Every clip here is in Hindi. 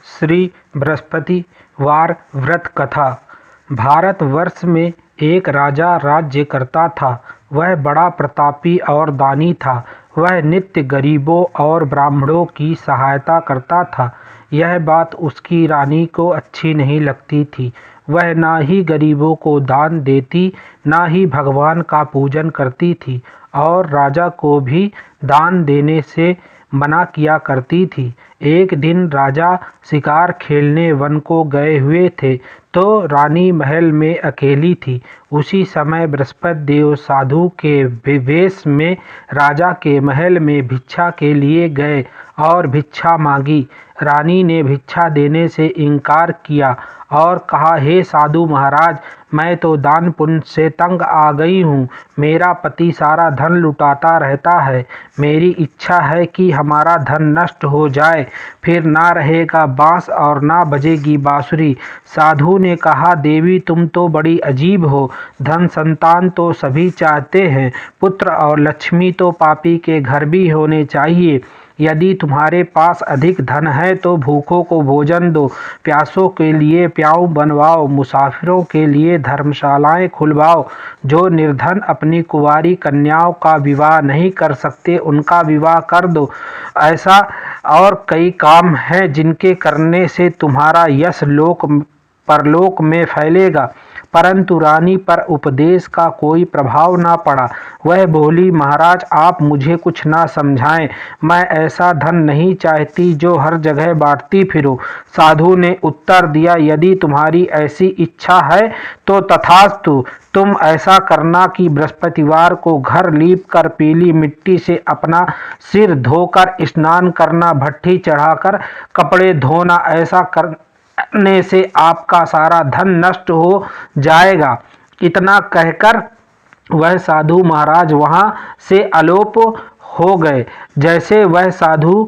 श्री बृहस्पतिवार व्रत कथा। भारतवर्ष में एक राजा राज्य करता था। वह बड़ा प्रतापी और दानी था। वह नित्य गरीबों और ब्राह्मणों की सहायता करता था। यह बात उसकी रानी को अच्छी नहीं लगती थी। वह ना ही गरीबों को दान देती, ना ही भगवान का पूजन करती थी और राजा को भी दान देने से मना किया करती थी। एक दिन राजा शिकार खेलने वन को गए हुए थे, तो रानी महल में अकेली थी। उसी समय बृहस्पति देव साधु के वेश में राजा के महल में भिक्षा के लिए गए और भिक्षा मांगी। रानी ने भिक्षा देने से इनकार किया और कहा, हे साधु महाराज, मैं तो दान पुण्य से तंग आ गई हूँ। मेरा पति सारा धन लुटाता रहता है। मेरी इच्छा है कि हमारा धन नष्ट हो जाए, फिर ना रहेगा बांस और ना बजेगी बांसुरी। साधु ने कहा, देवी तुम तो बड़ी अजीब हो। धन संतान तो सभी चाहते हैं, पुत्र और लक्ष्मी तो पापी के घर भी होने चाहिए। यदि तुम्हारे पास अधिक धन है तो भूखों को भोजन दो, प्यासों के लिए प्याऊ बनवाओ, मुसाफिरों के लिए धर्मशालाएं खुलवाओ। जो निर्धन अपनी कुंवारी कन्याओं का विवाह नहीं कर सकते, उनका विवाह कर दो। ऐसा और कई काम हैं जिनके करने से तुम्हारा यश लोक परलोक में फैलेगा। परंतु रानी पर उपदेश का कोई प्रभाव ना पड़ा। वह बोली, महाराज आप मुझे कुछ ना समझाएं। मैं ऐसा धन नहीं चाहती जो हर जगह बांटती फिरूं। साधु ने उत्तर दिया, यदि तुम्हारी ऐसी इच्छा है तो तथास्तु। तुम ऐसा करना कि बृहस्पतिवार को घर लीप कर पीली मिट्टी से अपना सिर धोकर स्नान करना, भट्ठी चढ़ाकर कपड़े धोना। ऐसा करने से आपका सारा धन नष्ट हो जाएगा। इतना कहकर वह साधु महाराज वहां से अलोप हो गए। जैसे वह साधु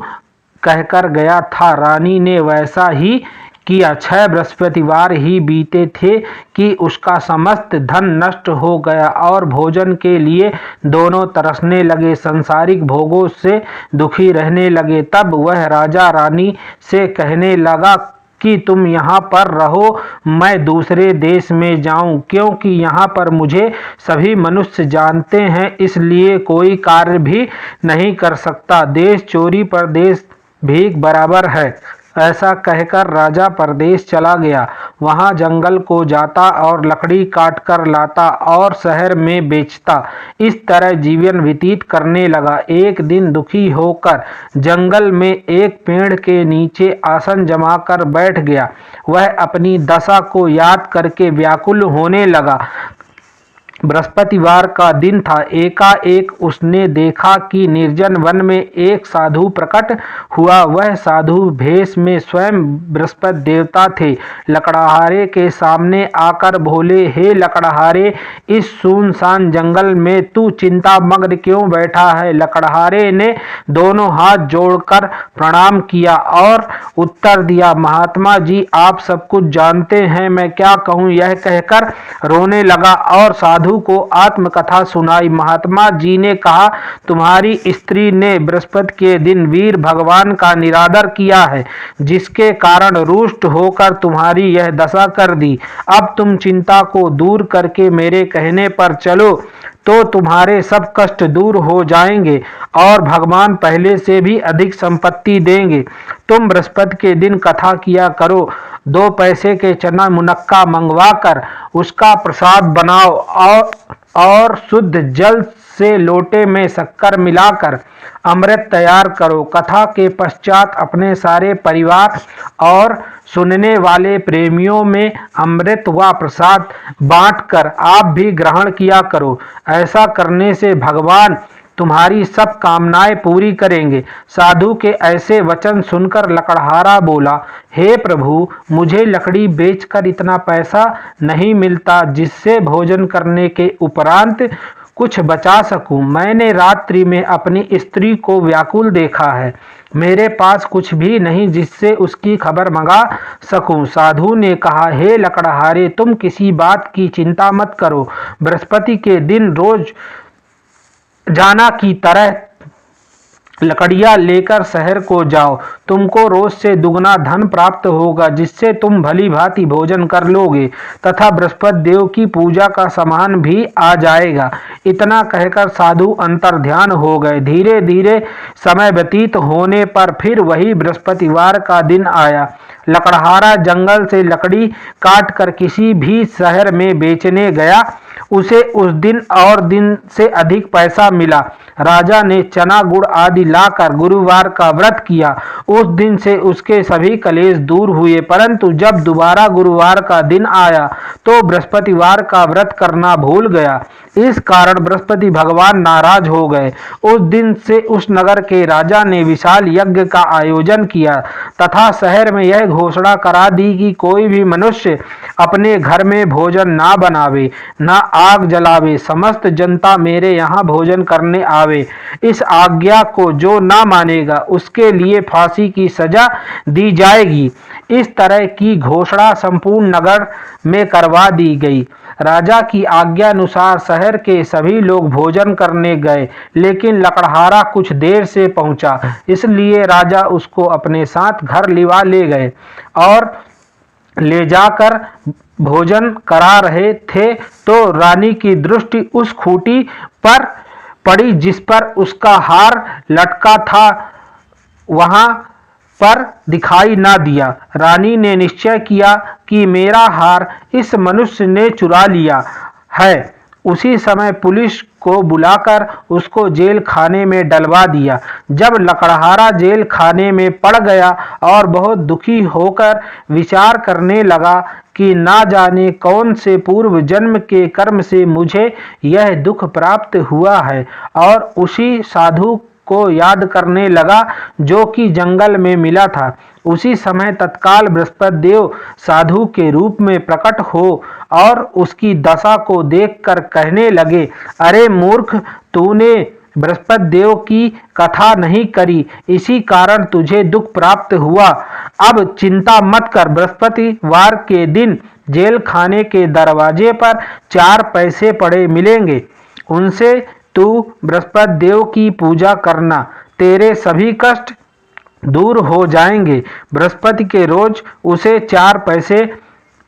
कहकर गया था, रानी ने वैसा ही किया। 6 बृहस्पतिवार ही बीते थे कि उसका समस्त धन नष्ट हो गया और भोजन के लिए दोनों तरसने लगे, संसारिक भोगों से दुखी रहने लगे। तब वह राजा रानी से कहने लगा कि तुम यहाँ पर रहो, मैं दूसरे देश में जाऊं, क्योंकि यहाँ पर मुझे सभी मनुष्य जानते हैं, इसलिए कोई कार्य भी नहीं कर सकता। देश चोरी परदेश भीख बराबर है। ऐसा कहकर राजा परदेश चला गया। वहां जंगल को जाता और लकड़ी काट कर लाता और शहर में बेचता। इस तरह जीवन व्यतीत करने लगा। एक दिन दुखी होकर जंगल में एक पेड़ के नीचे आसन जमाकर बैठ गया। वह अपनी दशा को याद करके व्याकुल होने लगा। बृहस्पतिवार का दिन था। एकाएक उसने देखा कि निर्जन वन में एक साधु प्रकट हुआ। वह साधु भेष में स्वयं बृहस्पति देवता थे। लकड़हारे के सामने आकर बोले, हे लकड़हारे, इस सुनसान जंगल में तू चिंतामग्न क्यों बैठा है? लकड़हारे ने दोनों हाथ जोड़कर प्रणाम किया और उत्तर दिया, महात्मा जी आप सब कुछ जानते हैं, मैं क्या कहूँ। यह कहकर रोने लगा और साधु को आत्मकथा सुनाई। महात्मा जी ने कहा, तुम्हारी स्त्री ने बृहस्पति के दिन वीर भगवान का निरादर किया है, जिसके कारण रुष्ट होकर तुम्हारी यह दशा कर दी। अब तुम चिंता को दूर करके मेरे कहने पर चलो तो तुम्हारे सब कष्ट दूर हो जाएंगे और भगवान पहले से भी अधिक संपत्ति देंगे। तुम बृहस्पति के दिन कथा किया करो। 2 पैसे के चना मुनक्का मंगवाकर उसका प्रसाद बनाओ और शुद्ध जल से लोटे में शक्कर मिलाकर अमृत तैयार करो। कथा के पश्चात अपने सारे परिवार और सुनने वाले प्रेमियों में अमृत व प्रसाद बांटकर आप भी ग्रहण किया करो। ऐसा करने से भगवान तुम्हारी सब कामनाएं पूरी करेंगे। साधु के ऐसे वचन सुनकर लकड़हारा बोला, हे प्रभु, मुझे लकड़ी बेचकर इतना पैसा नहीं मिलता जिससे भोजन करने के उपरांत कुछ बचा सकूं। मैंने रात्रि में अपनी स्त्री को व्याकुल देखा है। मेरे पास कुछ भी नहीं जिससे उसकी खबर मंगा सकूं। साधु ने कहा, हे लकड़हारे, तुम किसी बात की चिंता मत करो। बृहस्पति के दिन रोज जाना की तरह लकड़ियां लेकर शहर को जाओ, तुमको रोज से दुगना धन प्राप्त होगा, जिससे तुम भली भांति भोजन कर लोगे तथा बृहस्पति देव की पूजा का सामान भी आ जाएगा। इतना कहकर साधु अंतर्ध्यान हो गए। धीरे धीरे समय व्यतीत होने पर फिर वही बृहस्पतिवार का दिन आया। लकड़हारा जंगल से लकड़ी काट कर किसी भी शहर में बेचने गया। उसे उस दिन और दिन से अधिक पैसा मिला। राजा ने चना गुड़ आदि लाकर गुरुवार का व्रत किया। उस दिन से उसके सभी कलेश दूर हुए। परंतु जब दोबारा गुरुवार का दिन आया तो बृहस्पतिवार का व्रत करना भूल गया। इस कारण बृहस्पति भगवान नाराज हो गए। उस दिन से उस नगर के राजा ने विशाल यज्ञ का आयोजन किया तथा शहर में यह घोषणा करा दी कि कोई भी मनुष्य अपने घर में भोजन ना बनावे, ना आग जलावे, समस्त जनता मेरे यहाँ भोजन करने आवे। इस आज्ञा को जो ना मानेगा उसके लिए फांसी की सजा दी जाएगी। इस तरह की घोषणा संपूर्ण नगर में करवा दी गई। राजा की आज्ञा अनुसार शहर के सभी लोग भोजन करने गए, लेकिन लकड़हारा कुछ देर से पहुंचा, इसलिए राजा उसको अपने साथ घर लिवा ले गए और ले जाकर भोजन करा रहे थे तो रानी की दृष्टि उस खूंटी पर पड़ी जिस पर उसका हार लटका था। वहां पर दिखाई ना दिया। रानी ने निश्चय किया कि मेरा हार इस मनुष्य ने चुरा लिया है। उसी समय पुलिस को बुलाकर उसको जेल खाने में डलवा दिया। जब लकड़हारा जेल खाने में पड़ गया और बहुत दुखी होकर विचार करने लगा कि ना जाने कौन से पूर्व जन्म के कर्म से मुझे यह दुख प्राप्त हुआ है, और उसी साधु को याद करने लगा जो कि जंगल में मिला था। उसी समय तत्काल बृहस्पति देव साधु के रूप में प्रकट हो और उसकी दशा को देखकर कहने लगे, अरे मूर्ख, तूने बृहस्पति देव की कथा नहीं करी, इसी कारण तुझे दुख प्राप्त हुआ। अब चिंता मत कर, बृहस्पतिवार के दिन जेल खाने के दरवाजे पर 4 पैसे पड़े मिलेंगे, उनसे तू बृहस्पति देव की पूजा करना, तेरे सभी कष्ट दूर हो जाएंगे। बृहस्पति के रोज उसे 4 पैसे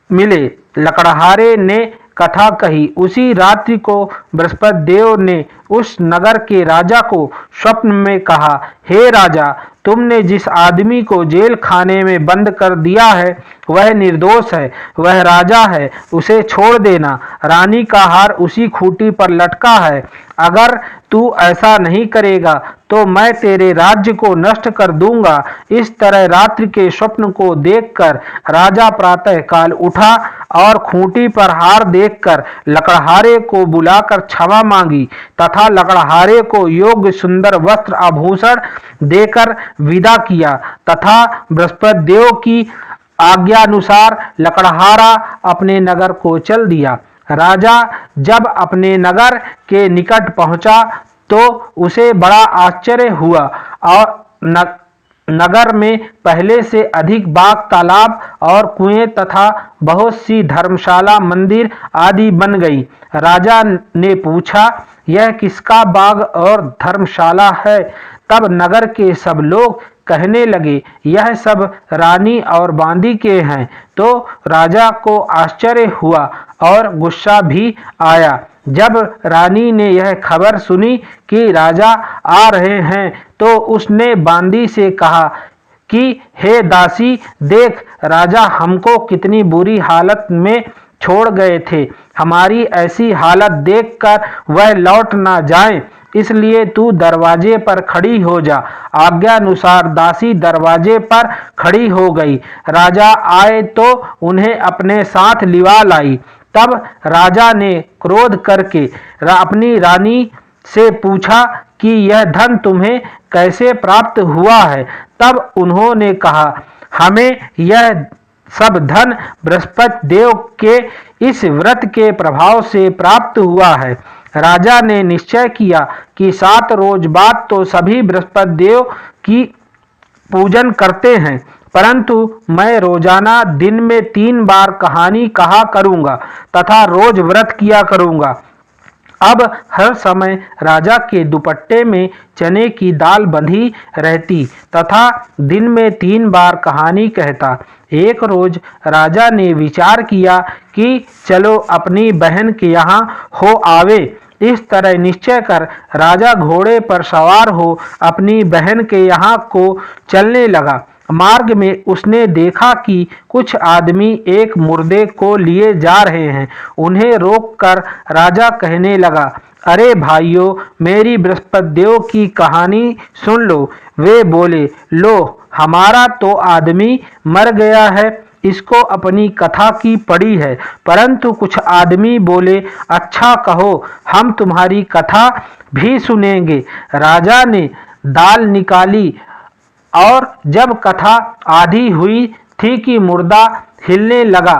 मिले। लकड़हारे ने कथा कही। उसी रात्रि को बृहस्पति देव ने उस नगर के राजा को स्वप्न में कहा, हे राजा, तुमने जिस आदमी को जेल खाने में बंद कर दिया है वह निर्दोष है, वह राजा है, उसे छोड़ देना। रानी का हार उसी खूंटी पर लटका है। अगर तू ऐसा नहीं करेगा तो मैं तेरे राज्य को नष्ट कर दूंगा। इस तरह रात्रि के स्वप्न को देखकर राजा प्रातः काल उठा और खूंटी पर हार देखकर लकड़हारे को बुलाकर क्षमा मांगी तथा लकड़हारे को योग्य सुंदर वस्त्र आभूषण देकर विदा किया तथा बृहस्पति देव की आज्ञानुसार लकड़हारा अपने नगर को चल दिया। राजा जब अपने नगर के निकट पहुंचा तो उसे बड़ा आश्चर्य हुआ और नगर में पहले से अधिक बाग, तालाब और कुएं तथा बहुत सी धर्मशाला, मंदिर आदि बन गई। राजा ने पूछा, यह किसका बाग और धर्मशाला है? तब नगर के सब लोग कहने लगे, यह सब रानी और बांदी के हैं। तो राजा को आश्चर्य हुआ और गुस्सा भी आया। जब रानी ने यह खबर सुनी कि राजा आ रहे हैं तो उसने बांदी से कहा कि हे दासी, देख, राजा हमको कितनी बुरी हालत में छोड़ गए थे। हमारी ऐसी हालत देखकर वह लौट ना जाएं, इसलिए तू दरवाजे पर खड़ी हो जा। आज्ञानुसार दासी दरवाजे पर खड़ी हो गई। राजा आए तो उन्हें अपने साथ लिवा लाई। तब राजा ने क्रोध करके अपनी रानी से पूछा कि यह धन तुम्हें कैसे प्राप्त हुआ है? तब उन्होंने कहा, हमें यह सब धन बृहस्पति देव के इस व्रत के प्रभाव से प्राप्त हुआ है। राजा ने निश्चय किया कि 7 रोज बाद तो सभी बृहस्पति देव की पूजन करते हैं, परंतु मैं रोजाना दिन में 3 बार कहानी कहा करूंगा तथा रोज व्रत किया करूंगा। अब हर समय राजा के दुपट्टे में चने की दाल बंधी रहती तथा दिन में 3 बार कहानी कहता। एक रोज राजा ने विचार किया कि चलो अपनी बहन के यहाँ हो आवे। इस तरह निश्चय कर राजा घोड़े पर सवार हो अपनी बहन के यहाँ को चलने लगा। मार्ग में उसने देखा कि कुछ आदमी एक मुर्दे को लिए जा रहे हैं। उन्हें रोककर राजा कहने लगा, अरे भाइयों, मेरी बृहस्पति देव की कहानी सुन लो। वे बोले, लो, हमारा तो आदमी मर गया है, इसको अपनी कथा की पड़ी है। परंतु कुछ आदमी बोले, अच्छा कहो, हम तुम्हारी कथा भी सुनेंगे। राजा ने दाल निकाली और जब कथा आधी हुई थी कि मुर्दा हिलने लगा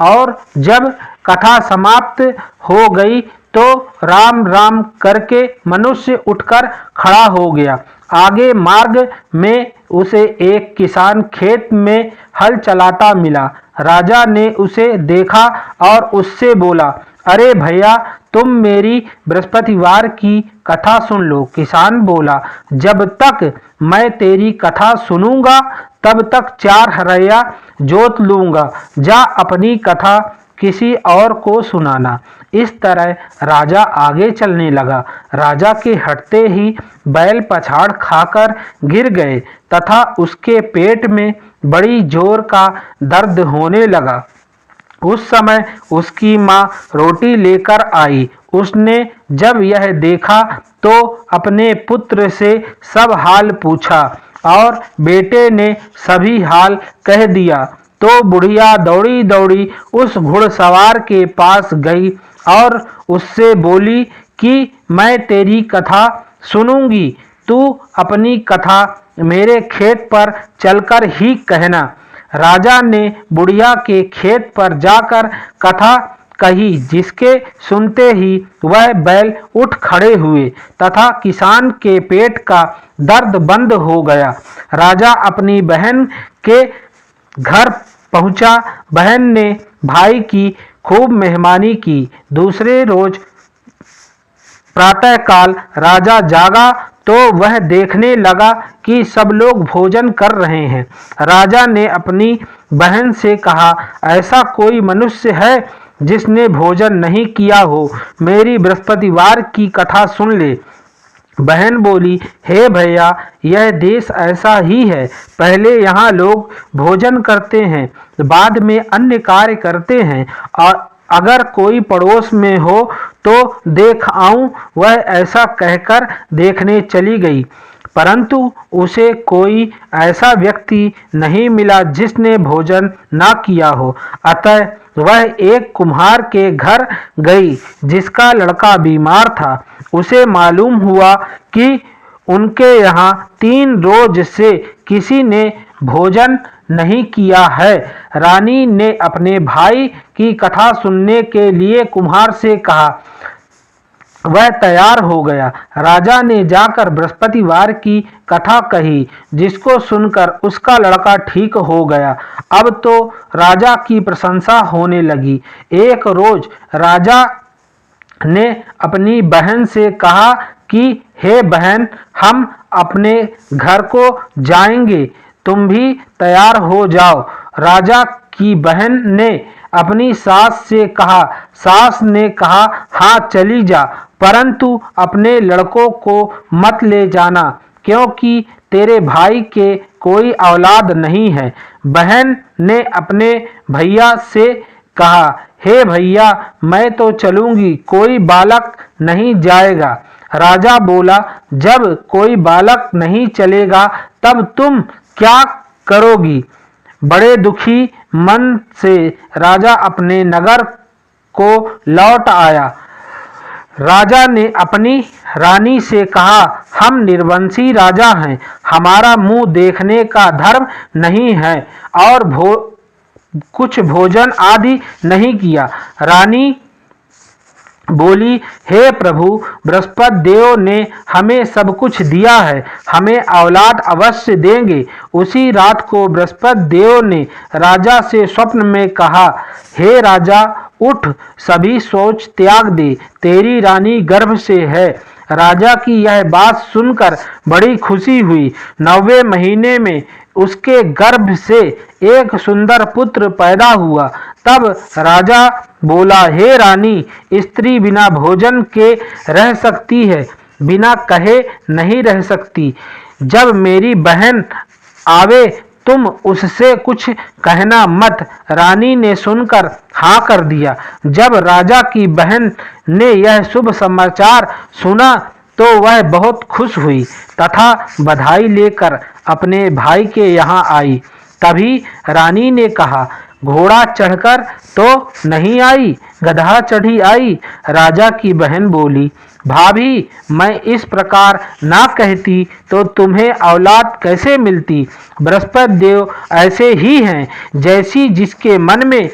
और जब कथा समाप्त हो गई तो राम राम करके मनुष्य उठकर खड़ा हो गया। आगे मार्ग में उसे एक किसान खेत में हल चलाता मिला। राजा ने उसे देखा और उससे बोला, अरे भैया, तुम मेरी बृहस्पतिवार की कथा सुन लो। किसान बोला, जब तक मैं तेरी कथा सुनूंगा तब तक 4 हरैया जोत लूंगा। जा अपनी कथा किसी और को सुनाना। इस तरह राजा आगे चलने लगा। राजा के हटते ही बैल पछाड़ खाकर गिर गए तथा उसके पेट में बड़ी जोर का दर्द होने लगा। उस समय उसकी माँ रोटी लेकर आई। उसने जब यह देखा तो अपने पुत्र से सब हाल पूछा और बेटे ने सभी हाल कह दिया। तो बुढ़िया दौड़ी दौड़ी उस घुड़सवार के पास गई और उससे बोली कि मैं तेरी कथा सुनूंगी, तू अपनी कथा मेरे खेत पर चलकर ही कहना। राजा ने बुढ़िया के खेत पर जाकर कथा कही, जिसके सुनते ही वह बैल उठ खड़े हुए तथा किसान के पेट का दर्द बंद हो गया। राजा अपनी बहन के घर पहुंचा। बहन ने भाई की खूब मेहमानी की। दूसरे रोज प्रातःकाल राजा जागा तो वह देखने लगा कि सब लोग भोजन कर रहे हैं। राजा ने अपनी बहन से कहा, ऐसा कोई मनुष्य है जिसने भोजन नहीं किया हो? मेरी बृहस्पतिवार की कथा सुन ले। बहन बोली, हे भैया, यह देश ऐसा ही है। पहले यहाँ लोग भोजन करते हैं, बाद में अन्य कार्य करते हैं, और अगर कोई पड़ोस में हो तो देख आऊं। वह ऐसा कहकर देखने चली गई, परंतु उसे कोई ऐसा व्यक्ति नहीं मिला जिसने भोजन ना किया हो। अतः वह एक कुम्हार के घर गई जिसका लड़का बीमार था। उसे मालूम हुआ कि उनके यहाँ 3 रोज से किसी ने भोजन नहीं किया है। रानी ने अपने भाई की कथा सुनने के लिए कुम्हार से कहा। वह तैयार हो गया। राजा ने जाकर बृहस्पतिवार की कथा कही, जिसको सुनकर उसका लड़का ठीक हो गया। अब तो राजा की प्रशंसा होने लगी। एक रोज राजा ने अपनी बहन से कहा कि हे बहन, हम अपने घर को जाएंगे, तुम भी तैयार हो जाओ। राजा की बहन ने अपनी सास से कहा। सास ने कहा, हाँ चली जा, परंतु अपने लड़कों को मत ले जाना, क्योंकि तेरे भाई के कोई औलाद नहीं है। बहन ने अपने भैया से कहा, हे भैया, मैं तो चलूंगी, कोई बालक नहीं जाएगा। राजा बोला, जब कोई बालक नहीं चलेगा तब तुम क्या करोगी? बड़े दुखी मन से राजा अपने नगर को लौट आया। राजा ने अपनी रानी से कहा, हम निर्वंशी राजा हैं, हमारा मुंह देखने का धर्म नहीं है और कुछ भोजन आदि नहीं किया। रानी बोली, हे प्रभु, बृहस्पति देव ने हमें सब कुछ दिया है, हमें औलाद अवश्य देंगे। उसी रात को बृहस्पति देव ने राजा से स्वप्न में कहा, हे राजा, उठ, सभी सोच त्याग दे, तेरी रानी गर्भ से है। राजा की यह बात सुनकर बड़ी खुशी हुई। 9वें महीने में उसके गर्भ से एक सुंदर पुत्र पैदा हुआ। तब राजा बोला, हे रानी, स्त्री बिना भोजन के रह सकती है, बिना कहे नहीं रह सकती। जब मेरी बहन आवे तुम उससे कुछ कहना मत। रानी ने सुनकर हाँ कर दिया। जब राजा की बहन ने यह शुभ समाचार सुना तो वह बहुत खुश हुई तथा बधाई लेकर अपने भाई के यहाँ आई। तभी रानी ने कहा, घोड़ा चढ़कर तो नहीं आई, गधा चढ़ी आई। राजा की बहन बोली, भाभी, मैं इस प्रकार ना कहती तो तुम्हें औलाद कैसे मिलती। बृहस्पति देव ऐसे ही हैं, जैसी जिसके मन में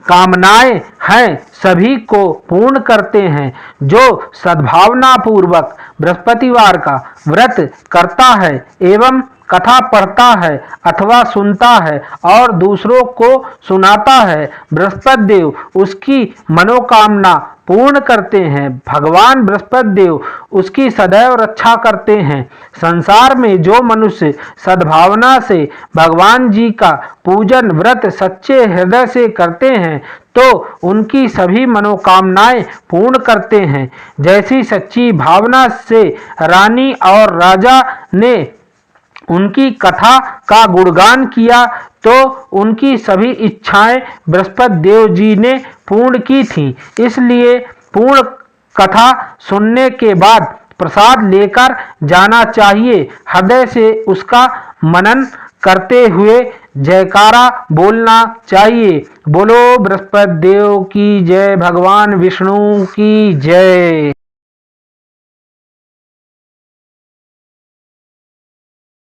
कामनाएं हैं सभी को पूर्ण करते हैं। जो सद्भावना पूर्वक बृहस्पतिवार का व्रत करता है एवं कथा पढ़ता है अथवा सुनता है और दूसरों को सुनाता है, बृहस्पति देव उसकी मनोकामना पूर्ण करते हैं। भगवान बृहस्पति देव उसकी सदैव रक्षा करते हैं। संसार में जो मनुष्य सद्भावना से भगवान जी का पूजन व्रत सच्चे हृदय से करते हैं तो उनकी सभी मनोकामनाएं पूर्ण करते हैं। जैसी सच्ची भावना से रानी और राजा ने उनकी कथा का गुणगान किया तो उनकी सभी इच्छाएं बृहस्पति देव जी ने पूर्ण की थीं। इसलिए पूर्ण कथा सुनने के बाद प्रसाद लेकर जाना चाहिए। हृदय से उसका मनन करते हुए जयकारा बोलना चाहिए। बोलो बृहस्पति देव की जय, भगवान विष्णु की जय।